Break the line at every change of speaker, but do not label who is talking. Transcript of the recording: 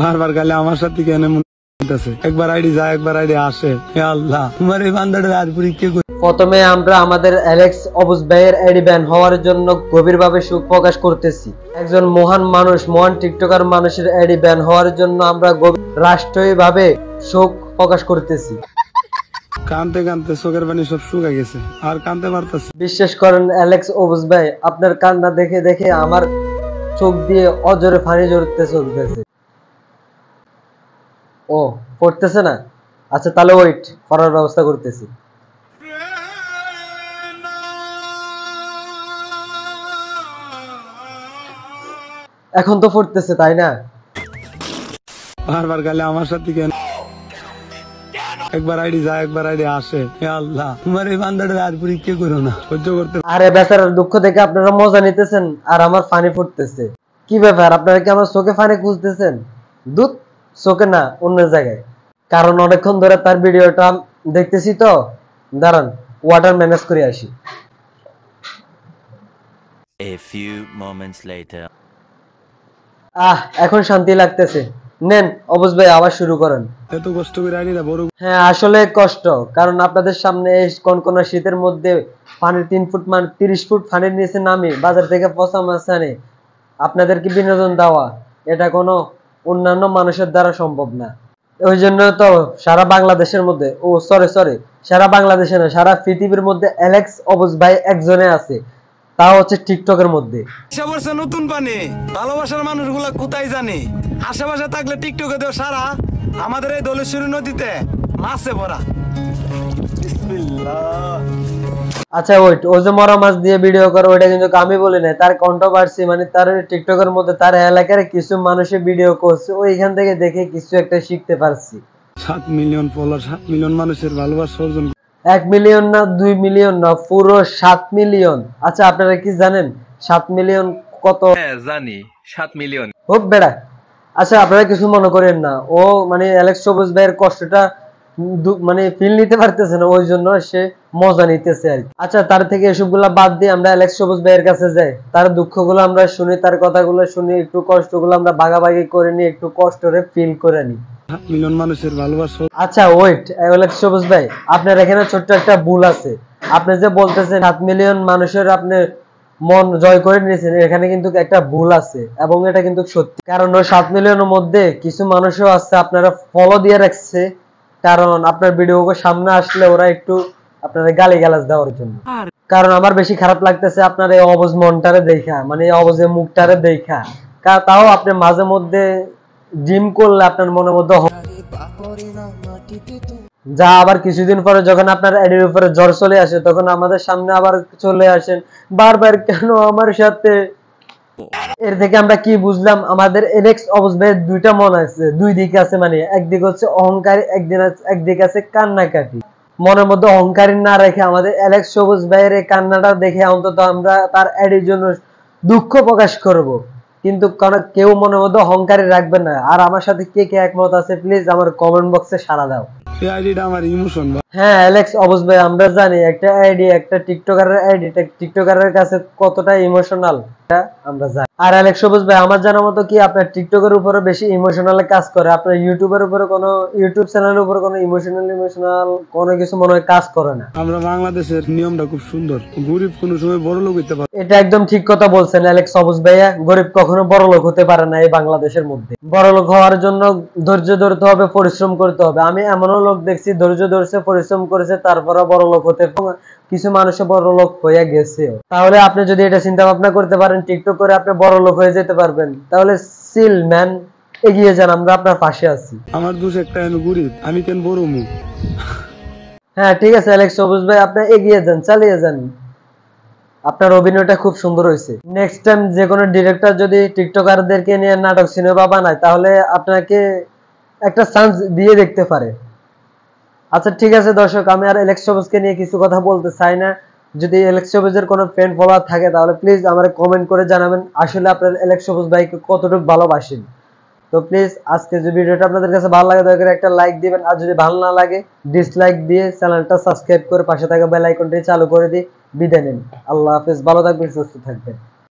বারবার গালে আমার সাথে কেন একবার আইডি যায় একবার আইডি আসে। হে আল্লাহ, তোমার এই বান্দাটা আর পরীক্ষা করি।
প্রথমে আমরা আমাদের অ্যালেক্স অবুজ ভাইয়ের আইডি ব্যান হওয়ার জন্য গভীরভাবে শোক প্রকাশ করতেছি। একজন মহান মানুষ, মহান টিকটকার মানুষের আইডি ব্যান হওয়ার জন্য আমরা রাষ্ট্রীয়ভাবে শোক প্রকাশ করতেছি।
কানতে কানতে চোখের পানি সব শুকায় গেছে, আর কানতে পারতেছি।
বিশ্বাস করেন অ্যালেক্স অবুজ ভাই, আপনার কান্না দেখে দেখে আমার চোখ দিয়ে অজরে পানি চলতেছে। ও পড়তেছে না? আচ্ছা তাহলে ওয়েট করার ব্যবস্থা করতেছি। এখন তো পড়তেছে, তাই না?
বারবার গালে আমার সাথে কেন একবার আইডি যায় একবার আইডি আসে। হে আল্লাহ, তোমার এই বান্দাটা আর পরীক্ষা করো না, সহ্য করতে।
আরে বেচারার দুঃখ দেখে আপনারা মজা নিতেছেন আর আমার পানি ফুটতেছে। কি ব্যাপার, আপনারা কি আমার চোখে পানি খুঁজতেছেন? দুধ চোখে না, অন্য জায়গায়। কারণ অনেকক্ষণ ধরে তার ভিডিওটা দেখতেছি তো। দাঁড়ান, ওয়াটার ম্যানেজ করে আসি।
A few moments later.
এখন শান্তি লাগতেছে। নেন অবুজ ভাই, আবার শুরু করেন।
এত কষ্ট করে আইডিটা বড়।
হ্যাঁ আসলে কষ্ট, কারণ আপনাদের সামনে এই কনকনা শীতের মধ্যে পানির 3 ফুট 30 ফুট পানির নিচে নামি বাজার থেকে পচা মাছ আনে আপনাদেরকে বিনোদন দেওয়া, এটা কোনো অন্যান্য মানুষের দ্বারা সম্ভব না। ওই জন্য তো সারা বাংলাদেশের মধ্যে, সারা বাংলাদেশে না, সারা পৃথিবীর মধ্যে অ্যালেক্স অবুজ ভাই একজনে আছে, তাও হচ্ছে টিকটকের মধ্যে।
নতুন পানি ভালোবাসার মানুষগুলা কোথায় জানি, আশেপাশে থাকলে টিকটকে দেও সারা আমাদের এই দোলেশ্বরী নদীতে মাছে ভরা।
আচ্ছা ওইট, ও যে মরা মাছ দিয়ে ভিডিও করে ওইটা কিন্তু আমি বলি না, তার কন্ট্রোভার্সি, মানে তার টিকটকের মধ্যে তার এলাকার কিছু মানুষের ভিডিও করছে, ওইখান থেকে দেখে কিছু একটা শিখতে পারছি।
7 মিলিয়ন ফলোয়ার, 7 মিলিয়ন মানুষের ভালোবাসা অর্জন।
1 মিলিয়ন না, 2 মিলিয়ন না, পুরো 7 মিলিয়ন। আচ্ছা আপনারা কি জানেন 7 মিলিয়ন কত?
হ্যাঁ জানি, 7 মিলিয়ন।
হোক বেড়া। আচ্ছা আপনারা কিছু মনে করেন না, ও মানে অ্যালেক্স সবুজ ভাইয়ের কষ্টটা মানে ফিল নিতে পারতেছে না, ওই জন্য সে মজা নিতেছে আর কি। আচ্ছা তার থেকে এসবগুলা বাদ দিয়ে আমরা অ্যালেক্স সবুজ ভাইয়ের কাছে যাই, তার দুঃখগুলো আমরা শুনি, তার কথাগুলো শুনি, একটু কষ্টগুলো আমরা ভাগাভাগি করে নিই, একটু কষ্টরে ফিল করে নিই।
7 মিলিয়ন মানুষের ভালোবাসা।
আচ্ছা ওয়েট, অ্যালেক্স সবুজ ভাই, আপনার এখানে ছোট্ট একটা ভুল আছে। আপনি যে বলতেছেন 7 মিলিয়ন মানুষের আপনি মন জয় করে নিয়েছেন, এখানে কিন্তু একটা ভুল আছে, এবং এটা কিন্তু সত্যি। কারণ ওই 7 মিলিয়নের মধ্যে কিছু মানুষও আছে আপনারা ফলো দিয়ে রাখছে, কারণ আপনার ভিডিও সামনে আসলে ওরা একটু আপনাদের গালিগালাজ দেওয়ার জন্য। কারণ আমার বেশি খারাপ লাগতেছে আপনার এই অবুজ মনটারে দেখা, মানে এই অবুজের মুখটারে দেখা। তাও আপনি মাঝে মধ্যে জিম করলে আপনার মনের মধ্যে যা, আবার কিছুদিন পরে যখন আপনার এডির উপরে জ্বর চলে আসে, তখন আমাদের সামনে আবার চলে আসেন বারবার, কেন আমার সাথে। এর থেকে আমরা কি বুঝলাম, আমাদের অ্যালেক্স অবুজ ভাইয়ের দুইটা মন আছে, দুই দিক আছে, মানে একদিক হচ্ছে অহংকারী, একদিক আছে কান্নাকাটি। মনের মধ্যে অহংকারী না রেখে আমাদের অ্যালেক্স সবুজ ভাইয়ের এই কান্নাটা দেখে অন্তত আমরা তার এডির জন্য দুঃখ প্রকাশ করব, কিন্তু কেউ মনের মধ্যে অহংকারী রাখবে না। আর আমার সাথে কে কে একমত আছে প্লিজ আমার কমেন্ট বক্সে সাড়া দাও।
এই আইডিটা আমার ইমোশন।
হ্যাঁ অ্যালেক্স অবুজ ভাই, আমরা জানি একটা আইডি, একটা টিকটকারের আইডি টিকটকারের কাছে কতটা ইমোশনাল আমরা জানি। আর অ্যালেক্স অবুজ ভাই, আমার জানার মতো কি আপনার টিকটকের উপরে বেশি ইমোশনাল কাজ করে, আপনার ইউটিউবের উপরে কোনো ইউটিউব চ্যানেলের উপরে কোনো ইমোশনাল কোনো কিছু মনে হয় কাজ করে না।
আমরা বাংলাদেশের নিয়মটা খুব সুন্দর, গরিব কোনো সময় বড় লোক হইতে পারে।
এটা একদম ঠিক কথা বলছেন অ্যালেক্স অবুজ ভাইয়া, গরিব কখনো বড় লোক হতে পারে না এই বাংলাদেশের মধ্যে। বড় লোক হওয়ার জন্য ধৈর্য ধরতে হবে, পরিশ্রম করতে হবে। আমি এমনও লোক দেখছি ধৈর্য ধরছে, পরিশ্রম করেছে, তারপরে বড় লোক হতে, কিছু মানুষে বড় লোক হয়ে গেছে। তাহলে আপনি যদি এটা চিন্তা ভাবনা করতে পারেন টিকটক করে আপনি বড় লোক হয়ে যেতে পারবেন, তাহলে সিল ম্যান এগিয়ে যান, আমরা আপনার পাশে আছি।
আমার দোষ একটা, আমি গরিব, আমি কেন বড় মুখ।
হ্যাঁ ঠিক আছে অ্যালেক্স অবুজ ভাই, আপনি এগিয়ে যান, চালিয়ে যান, আপনার অভিনয়টা খুব সুন্দর হয়েছে। নেক্সট টাইম যে কোনো ডিরেক্টর যদি টিকটকারদেরকে নিয়ে নাটক সিনেমা বানায়, তাহলে আপনাকে একটা চান্স দিয়ে দেখতে পারে। আচ্ছা ঠিক আছে দর্শক, আমি আর অ্যালেক্স সবুজকে নিয়ে কিছু কথা বলতে চাই না। যদি অ্যালেক্স সবুজের কোনো ফ্রেন্ড ফলোয়ার থাকে তাহলে প্লিজ আমার কমেন্ট করে জানাবেন আসলে আপনার অ্যালেক্স সবুজ ভাইকে কতটুকু ভালোবাসেন। তো প্লিজ আজকে যে ভিডিওটা আপনাদের কাছে ভালো লাগে দয়া করে একটা লাইক দিবেন, আর যদি ভালো না লাগে ডিসলাইক দিয়ে চ্যানেলটা সাবস্ক্রাইব করে পাশে থাকা বেল আইকনটি চালু করে দিয়ে বিদায় নিন। আল্লাহ হাফেজ, ভালো থাকবেন, সুস্থ থাকবেন।